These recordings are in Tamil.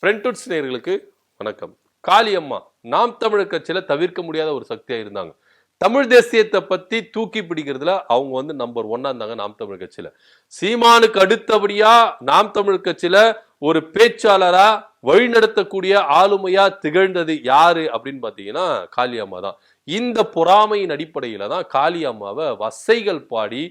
ஃப்ரெண்ட்வுட்ஸ் நேயர்களுக்கு வணக்கம். காளியம்மா நாம் தமிழர் கட்சியில தவிர்க்க முடியாத ஒரு சக்தியா இருந்தாங்க. தமிழ் தேசியத்தை பத்தி தூக்கி பிடிக்கிறதுல அவங்க நம்பர் 1 இருந்தாங்க நாம் தமிழர் கட்சியில. சீமானுக்கு அடுத்தபடியா நாம் தமிழர் கட்சியில ஒரு பேச்சாளரா வழிநடத்தக்கூடிய ஆளுமையா திகழ்ந்தது யாரு அப்படின்னு பாத்தீங்கன்னா காளியம்மா தான். இந்த பொறாமையின் அடிப்படையில தான் காளியம்மாவை வசைகள் பாடி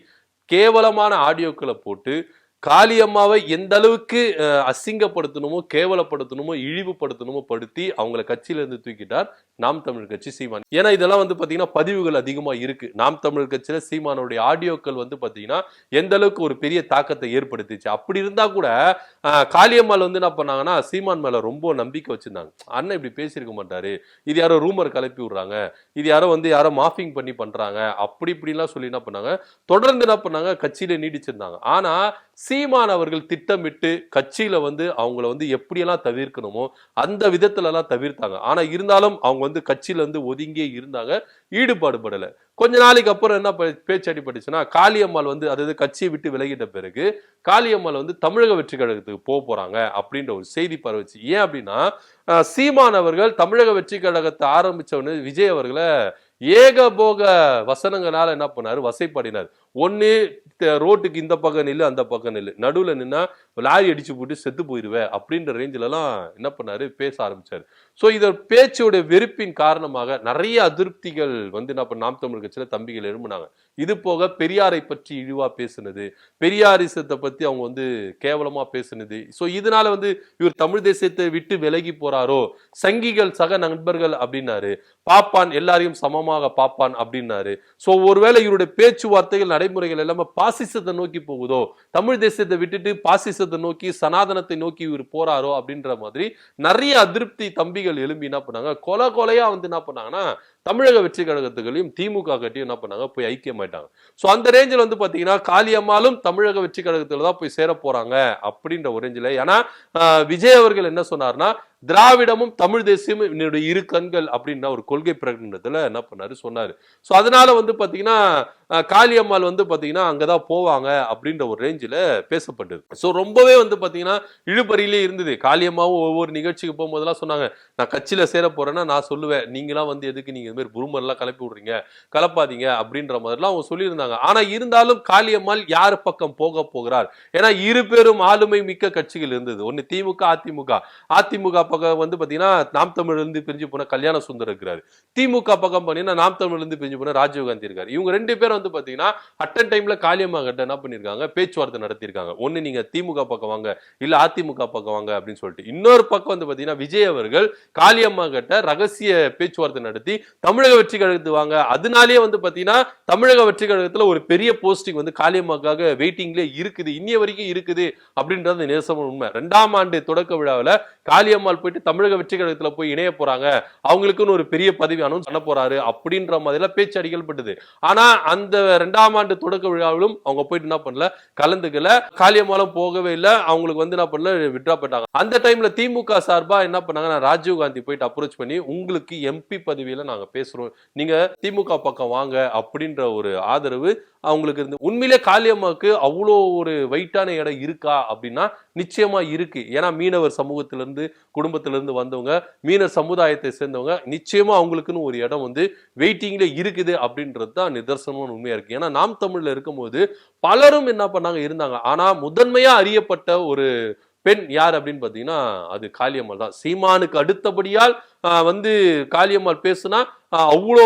கேவலமான ஆடியோக்களை போட்டு காளியம்மாவை எந்த அளவுக்கு அசிங்கப்படுத்தணுமோ கேவலப்படுத்தணுமோ இழிவுபடுத்தணுமோ படுத்தி அவங்கள கட்சியில இருந்து தூக்கிட்டார் நாம் தமிழர் கட்சி சீமான். ஏன்னா இதெல்லாம் பாத்தீங்கன்னா பதிவுகள் அதிகமா இருக்கு. நாம் தமிழர் கட்சியில சீமானுடைய ஆடியோக்கள் பாத்தீங்கன்னா எந்த அளவுக்கு ஒரு பெரிய தாக்கத்தை ஏற்படுத்திச்சு. அப்படி இருந்தா கூட காளியம்மாள் என்ன பண்ணாங்கன்னா சீமான் மேல ரொம்ப நம்பிக்கை வச்சிருந்தாங்க. அண்ணன் இப்படி பேசியிருக்க மாட்டாரு, இது யாரோ ரூமர் கலப்பி விடுறாங்க, இது யாரோ மாஃபிங் பண்ணி பண்றாங்க, அப்படி இப்படிலாம் சொல்லி என்ன பண்ணாங்க, தொடர்ந்து என்ன பண்ணாங்க கட்சியில நீடிச்சிருந்தாங்க. ஆனா சீமான் அவர்கள் திட்டமிட்டு கட்சியில அவங்கள எப்படியெல்லாம் தவிர்க்கணுமோ அந்த விதத்துல எல்லாம் தவிர்த்தாங்க. ஆனா இருந்தாலும் அவங்க கட்சியில ஒதுங்கியே இருந்தாங்க, ஈடுபாடு படல. கொஞ்ச நாளைக்கு அப்புறம் என்ன பேச்சு அடிபட்டுச்சுன்னா காளியம்மாள் அதாவது கட்சியை விட்டு விலகிட்ட பிறகு காளியம்மாள் தமிழக வெற்றி கழகத்துக்கு போறாங்க அப்படின்ற ஒரு செய்தி பரவுச்சு. ஏன் அப்படின்னா சீமான் அவர்கள் தமிழக வெற்றி கழகத்தை ஆரம்பிச்சவனு விஜய் அவர்களை ஏகபோக வசனங்களால என்ன பண்ணாரு, வசைப்பாடினார். ஒன்னு ரோட்டுக்கு இந்த பக்கம் நில்லு அந்த பக்கம் நில்லு, நடுவுல நின்னா லாரி அடிச்சு போட்டு செத்து போயிருவேன் அப்படின்ற ரேஞ்சில எல்லாம் என்ன பண்ணாரு, பேச ஆரம்பிச்சாரு. சோ இத பேச்சோட வெறுப்பின் காரணமாக நிறைய அதிருப்திகள் என்ன பண்ண நாம் தமிழ் கட்சியில தம்பிகள் எழும்பினாங்க. இது போக பெரியாரை பற்றி இழிவா பேசுனது, பெரியாரிசத்தை பத்தி அவங்க கேவலமா பேசுனது. சோ இதனால இவர் தமிழ் தேசியத்தை விட்டு விலகி போறாரோ, சங்கிகள் சக நண்பர்கள் அப்படின்னாரு, பாப்பான் எல்லாரையும் சமமாக பாப்பான் அப்படின்னாரு. சோ ஒருவேளை இவருடைய பேச்சுவார்த்தைகள் நடைமுறைகள் எல்லாமே பாசிசத்தை நோக்கி போகுதோ, தமிழ் தேசியத்தை விட்டுட்டு பாசிசத்தை நோக்கி சனாதனத்தை நோக்கி இவர் போறாரோ அப்படின்ற மாதிரி நிறைய அதிருப்தி தம்பிகள் எழும்பி என்ன பண்ணாங்க, கொலையா என்ன பண்ணாங்கன்னா தமிழக வெற்றி கழகத்துகளையும் திமுக கட்டியும் என்ன பண்ணாங்க, போய் ஐக்கியமாயிட்டாங்க. சோ அந்த ரேஞ்சில் பாத்தீங்கன்னா காளியம்மாளும் தமிழக வெற்றி கழகத்துல தான் போய் சேர போறாங்க அப்படின்ற ஒரு ரேஞ்சில். ஏன்னா விஜய் அவர்கள் என்ன சொன்னார்னா, திராவிடமும் தமிழ் தேசியமும் என்னுடைய இரு கண்கள் அப்படின்ற ஒரு கொள்கை பிரகடனத்துல என்ன பண்ணாரு சொன்னாரு. சோ அதனால பாத்தீங்கன்னா காளியம்மாள் பாத்தீங்கன்னா அங்கதான் போவாங்க அப்படின்ற ஒரு ரேஞ்சில பேசப்பட்டது. சோ ரொம்பவே பாத்தீங்கன்னா இழுபறியிலே இருந்தது. காளியம்மாவும் ஒவ்வொரு நிகழ்ச்சிக்கு போகும்போதெல்லாம் சொன்னாங்க, நான் கட்சியில சேர போறேன்னா நான் சொல்லுவேன், நீங்களாம் எதுக்கு நீங்க இந்த மாதிரி புருமர் எல்லாம் கலப்பி விடுறீங்க, கலப்பாதீங்க அப்படின்ற மாதிரிலாம் அவங்க சொல்லியிருந்தாங்க. ஆனா இருந்தாலும் காளியம்மாள் யார் பக்கம் போக போகிறார்? ஏன்னா இரு பேரும் ஆளுமை மிக்க கட்சிகள் இருந்தது. ஒன்னு திமுக, அதிமுக பக்கம் பாத்தீங்கன்னா நாம் தமிழ்ல இருந்து பிரிஞ்சு போன கல்யாண சுந்தர் இருக்கிறாரு. திமுக பக்கம் பாத்தீங்கன்னா நாம் தமிழ்ல இருந்து பிரிஞ்சு போன ராஜீவ்காந்தி இருக்காரு. இவங்க ரெண்டு பேரும் பாத்தீங்கன்னா அட்டன் டைம்ல காளியம்மா கிட்ட என்ன பண்ணிருக்காங்க, பேச்சுவார்த்தை நடத்திருக்காங்க. ஒண்ணு நீங்க திமுக பக்கம் வாங்க, இல்ல அதிமுக பக்கம் வாங்க அப்படின்னு சொல்லிட்டு. இன்னொரு பக்கம் பாத்தீங்கன்னா விஜய் அவர்கள் காளியம்மா கிட்ட ரகசிய பேச்சுவார்த்தை நடத்தி தமிழக வெற்றி கழகத்துக்கு வாங்க, அதனாலேயே பாத்தீங்கன்னா தமிழக வெற்றி கழகத்துல ஒரு பெரிய போஸ்டிங் காளியம்மாக்காக வெயிட்டிங்ல இருக்குது, இன்னிய வரைக்கும் இருக்குது அப்படின்றது நேசமான உண்மை. 2ஆம் ஆண்டு தொடக்க விழாவில் காளியம்மாள் போயிட்டு தமிழக வெற்றி கழகத்துல போய் இணைய போறாங்க, அவங்களுக்குன்னு ஒரு பெரிய பதவி அனௌன்ஸ் பண்ண போறாரு அப்படின்ற மாதிரி பேச்சு அடிக்கப்பட்டது. ஆனா அந்த 2ஆம் ஆண்டு தொடக்க விழாவிலும் அவங்க போயிட்டு என்ன பண்ணல, கலந்துக்கல. காளியம்மாளும் போகவே இல்லை, அவங்களுக்கு என்ன பண்ணல, விட்ரா பண்ணிட்டாங்க. அந்த டைம்ல திமுக சார்பா என்ன பண்ணாங்க, ராஜீவ்காந்தி போயிட்டு அப்ரோச் பண்ணி உங்களுக்கு எம்பி பதவியில நாங்க பேசுறோம், நீங்க திமுக பக்கம் வாங்க அப்படின்ற ஒரு ஆதரவு அவங்களுக்கு இருந்து. உண்மையிலே காளியம்மாவுக்கு அவ்வளோ ஒரு வெயிட்டான இடம் இருக்கா அப்படின்னா நிச்சயமா இருக்கு. ஏன்னா மீனவர் சமூகத்திலிருந்து குடும்பத்திலிருந்து வந்தவங்க, மீனவர் சமுதாயத்தை சேர்ந்தவங்க, நிச்சயமா அவங்களுக்குன்னு ஒரு இடம் வெயிட்டிங்ல இருக்குது அப்படின்றது தான் நிதர்சனமான உண்மையா இருக்கு. ஏன்னா நாம் தமிழ்ல இருக்கும்போது பலரும் என்ன பண்ணாங்க இருந்தாங்க. ஆனா முதன்மையா அறியப்பட்ட ஒரு பெண் யார் அப்படின்னு பாத்தீங்கன்னா அது காளியம்மாள் தான். சீமானுக்கு அடுத்தபடியால் காளியம்மாள் பேசுனா அவ்வளோ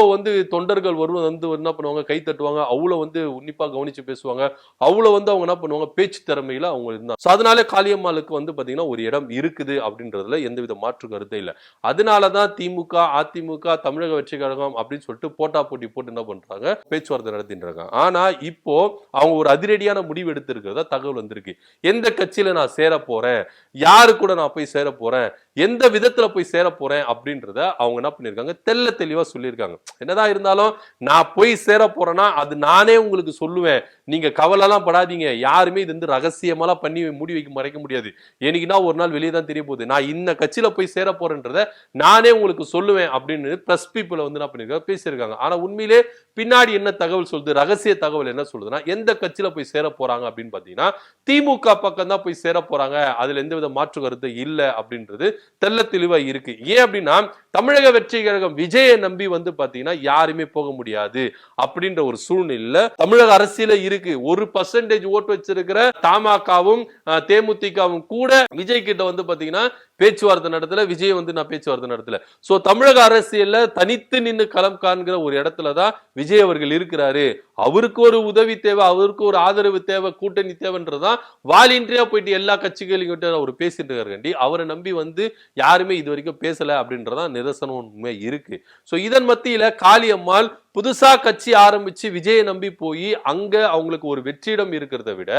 தொண்டர்கள் வருவது என்ன பண்ணுவாங்க, கை தட்டுவாங்க, அவ்வளோ உன்னிப்பா கவனிச்சு பேசுவாங்க, அவ்வளோ அவங்க என்ன பண்ணுவாங்க, பேச்சு திறமையில அவங்க இருந்தாங்க. அதனால காளியம்மாளுக்கு பாத்தீங்கன்னா ஒரு இடம் இருக்குது அப்படின்றதுல எந்தவித மாற்று கருத்தே இல்லை. அதனாலதான் திமுக, அதிமுக, தமிழக வெற்றி கழகம் அப்படின்னு சொல்லிட்டு போட்டா போட்டி போட்டு என்ன பண்றாங்க, பேச்சுவார்த்தை நடத்தின்றாங்க. ஆனா இப்போ அவங்க ஒரு அதிரடியான முடிவு எடுத்திருக்கிறதா தகவல் வந்திருக்கு. எந்த கட்சியில நான் சேர போறேன், யாரு கூட நான் போய் சேர போறேன், எந்த விதத்துல போய் சேர போறேன் அப்படின்றத அவங்க என்ன பண்ணிருக்காங்க, தெளிவா சொல்லியிருக்காங்க. என்னதான் இருந்தாலும் நான் போய் சேர போறேன்னா அது நானே உங்களுக்கு சொல்லுவேன், நீங்க கவலைலாம் படாதீங்க, யாருமே இது வந்து ரகசியமாலாம் பண்ணி மூடி வைக்க மறைக்க முடியாது. என்னைக்குன்னா ஒரு நாள் வெளியே தான் தெரிய போகுது, நான் இந்த கட்சியில போய் சேர போறேன்றத நானே உங்களுக்கு சொல்லுவேன் அப்படின்னு பிரஸ் பீப்புளை வந்து என்ன பண்ணிருக்காங்க, பேசியிருக்காங்க. ஆனா உண்மையிலே பின்னாடி என்ன தகவல் சொல்லுது, ரகசிய தகவல் என்ன சொல்லுதுன்னா, எந்த கட்சியில போய் சேர போறாங்க அப்படின்னு பாத்தீங்கன்னா திமுக பக்கம் தான் போய் சேர போறாங்க. அதுல எந்தவித மாற்று கருத்து இல்ல அப்படின்றது தெள்ள தெளிவா இருக்கு. ஏன் அப்படின்னா தமிழக வெற்றி கழகம் விஜயை நம்பி வந்து பாத்தீங்கன்னா யாருமே போக முடியாது அப்படின்ற ஒரு சூழ்நிலையில தமிழக அரசியல இருக்கு. 1% ஓட்டு வச்சிருக்கிற தமாகவும் தேமுதிகவும் கூட விஜய் கிட்ட வந்து பாத்தீங்கன்னா பேச்சுவார்த்தை நடத்தல, விஜய் வந்து நான் பேச்சுவார்த்தை நடத்தல. சோ தமிழக அரசியல்ல தனித்து நின்று களம் காண்கிற ஒரு இடத்துலதான் விஜய் அவர்கள் இருக்கிறாரு. அவருக்கு ஒரு உதவி தேவை, அவருக்கு ஒரு ஆதரவு தேவை, கூட்டணி தேவைன்றதான் வாலின்றியா போயிட்டு எல்லா கட்சிகளையும் கிட்ட அவர் பேசிட்டு இருக்காரு. அவரை நம்பி வந்து யாருமே இது வரைக்கும் பேசல அப்படின்றதான் நிதர்சனம் உண்மை இருக்கு. சோ இதன் மத்தியில காளியம்மாள் புதுசா கட்சி ஆரம்பிச்சு விஜயை நம்பி போய் அங்க அவங்களுக்கு ஒரு வெற்றிடம் இருக்கிறத விட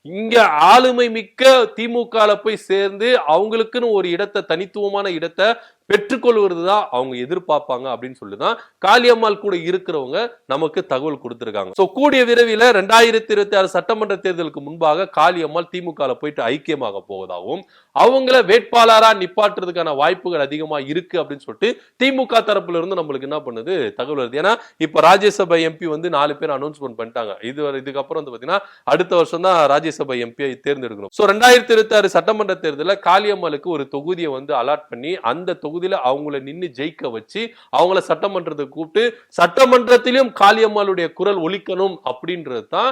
இங்க ஆளுமை மிக்க திமுக போய் சேர்ந்து அவங்களுக்குன்னு ஒரு இடத்தை, தனித்துவமான இடத்தை பெற்றுக்கொள்வதுதான் அவங்க எதிர்பார்ப்பாங்க அப்படின்னு சொல்லிதான் காளியம்மாள் கூட இருக்கிறவங்க நமக்கு தகவல் கொடுத்திருக்காங்க. சோ கூடிய விரைவில் 2026 சட்டமன்ற தேர்தலுக்கு முன்பாக காளியம்மாள் திமுக போயிட்டு ஐக்கியமாக போவதாகவும் அவங்கள வேட்பாளரா நிப்பாட்டுறதுக்கான வாய்ப்புகள் அதிகமா இருக்கு அப்படின்னு சொல்லிட்டு திமுக தரப்புல இருந்து நம்மளுக்கு என்ன பண்ணுது தகவல் வருது. ஏன்னா இப்ப ராஜ்யசபா எம்பி வந்து 4 பேர் அனௌன்ஸ்மெண்ட் பண்ணிட்டாங்க. இதுக்கப்புறம் வந்து பாத்தீங்கன்னா அடுத்த வருஷம் தான் ராஜ்யசபா எம்பியை தேர்ந்தெடுக்கணும். சோ 2026 சட்டமன்ற தேர்தலில் காளியம்மாளுக்கு ஒரு தொகுதியை வந்து அலாட் பண்ணி அந்த தொகுதியில அவங்கள நின்னு ஜெயிக்க வச்சு அவங்கள சட்டமன்றத்துக்கு கூப்பிட்டு சட்டமன்றத்திலும் காளியம்மாளுடைய குரல் ஒலிக்கணும் அப்படின்றது தான்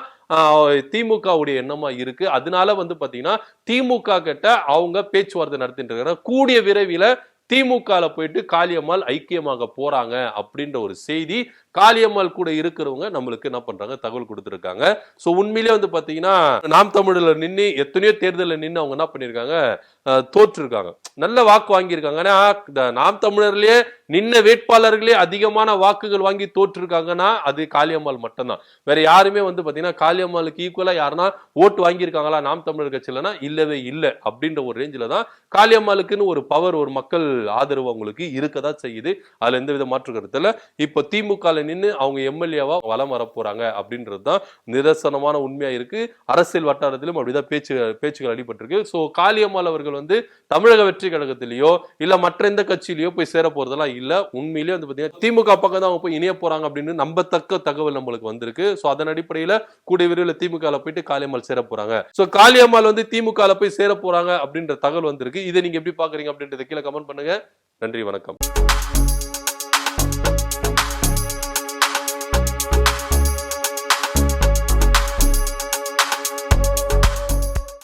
திமுகவுடைய எண்ணமா இருக்கு. அதனால வந்து பாத்தீங்கன்னா திமுக கிட்ட அவங்க பேச்சுவார்த்தை நடத்திட்டு இருக்காங்க. கூடிய விரைவில் திமுக போயிட்டு காளியம்மாள் ஐக்கியமாக போறாங்க அப்படின்ற ஒரு செய்தி காளியம்மாள் கூட இருக்கிறவங்க நம்மளுக்கு என்ன பண்றாங்க தகவல் கொடுத்திருக்காங்க. சோ உண்மையிலே வந்து பாத்தீங்கன்னா நாம் தமிழ்ல நின்று எத்தனையோ தேர்தலில் நின்று அவங்க என்ன பண்ணிருக்காங்க, தோற்றிருக்காங்க, நல்ல வாக்கு வாங்கியிருக்காங்க. ஆனா நாம் தமிழர்லயே நின்ன வேட்பாளர்களே அதிகமான வாக்குகள் வாங்கி தோற்றிருக்காங்கன்னா அது காளியம்மாள் மட்டும்தான். வேற யாருமே வந்து பாத்தீங்கன்னா காளியம்மாளுக்கு ஈக்குவலா யாருன்னா ஓட்டு வாங்கியிருக்காங்களா நாம் தமிழர் கட்சியிலனா இல்லவே இல்லை அப்படின்ற ஒரு ரேஞ்சில தான் காளியம்மாளுக்குன்னு ஒரு பவர், ஒரு மக்கள் ஆதரவு அவங்களுக்கு இருக்கதான் செய்யுது. அதுல எந்த வித மாற்று கருத்து இல்ல. இப்ப திமுக நின்று அவங்க எம்எல்ஏவா வலம் வர போறாங்க அப்படின்றதுதான் நிதர்சனமான உண்மையா இருக்கு. அரசியல் வட்டாரத்திலும் அப்படிதான் பேச்சுகள் அடிபட்டிருக்கு. சோ காளியம்மாள் அவர்கள் வந்து தமிழக வெற்றி கழகத்திலேயோ இல்ல மற்ற எந்த கட்சியிலயோ போய் சேர போறதெல்லாம் இல்ல. உண்மையிலேயே வந்து பாத்தீங்கன்னா திமுக பக்கம் தான் அவங்க போய் இணைய போறாங்க அப்படின்னு நம்பத்தக்க தகவல் நம்மளுக்கு வந்திருக்கு. சோ அதன் அடிப்படையில கூடிய விரைவில் திமுக போயிட்டு காளியம்மாள் சேர போறாங்க. சோ காளியம்மாள் வந்து திமுக போய் சேர போறாங்க அப்படின்ற தகவல் வந்திருக்கு. இதை நீங்க எப்படி பாக்குறீங்க அப்படின்றத கீழே கமெண்ட் பண்ணுங்க. நன்றி, வணக்கம்.